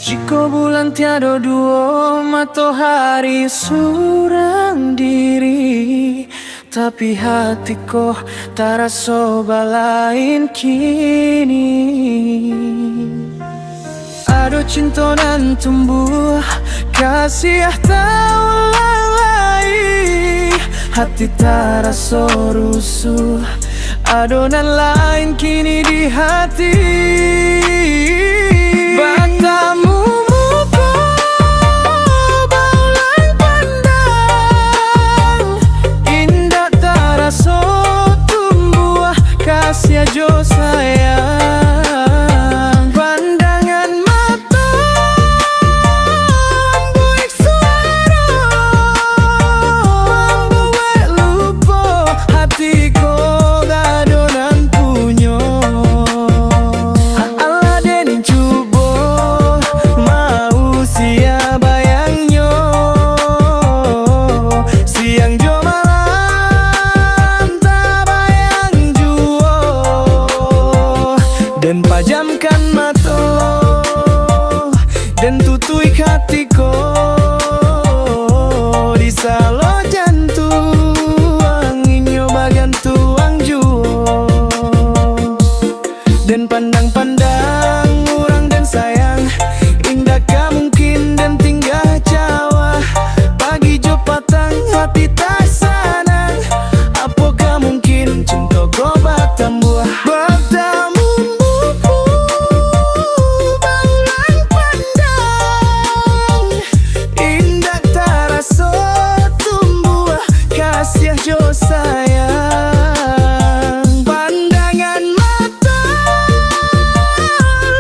Jika bulan tiada dua, matahari surang diri, tapi hatiku tak rasa balain kini. Ada cinta dan tumbuh, kasih tak ulang. Hati tak rasa rusuh, adonan lain kini di hati. Batamu mukul, baulan pandang, indah tak rasa tumbuh, kasih aja sayang. Pandangan mata, buik suara, buat lupa hatiku adonan punya. Allah dening cuba, mau sia bayangnya, siang jo malam tak bayang jua. Dan pajamkan mata, dan tutui hatiku di salo jantung, inyo bagian tuang jua. Dan pandang-pandang orang dan sayang, indah ka mungkin dan tinggal Jawa. Pagi jo patang hati tak sanang, apakah mungkin cinta ko batang buah. Batamu mukul, baulan pandang, indah tak rasa tumbuh, kasih jo sayang. Pandangan mata,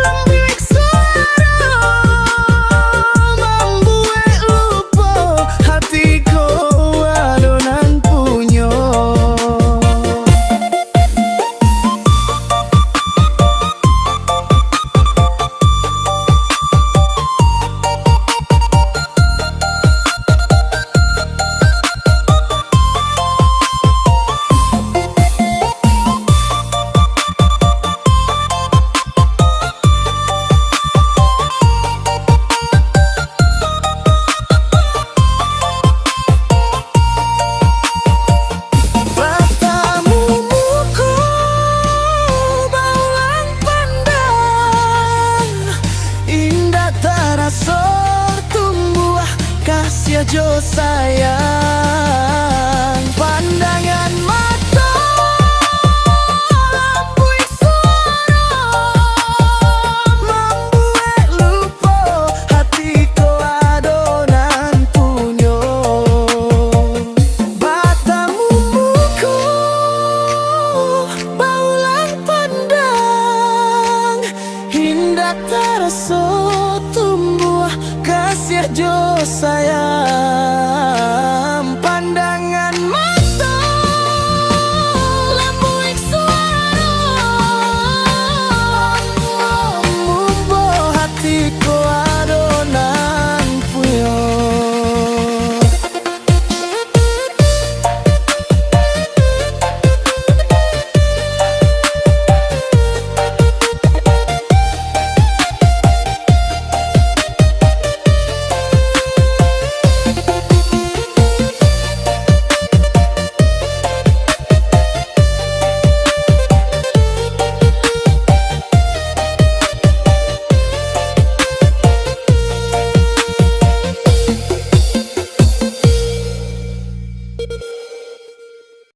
lembik suara, membuat lupa hatiku adonan punya. Batamu mukul, baulan pandang, indah tak rasa tumbuh, kasih aja sayang. Pandangan mata, buik suara, membuat lupa hatiku adonan punya. Batamu mukul, baulan pandang, indah tak rasa tumbuh, kasih aja sayang.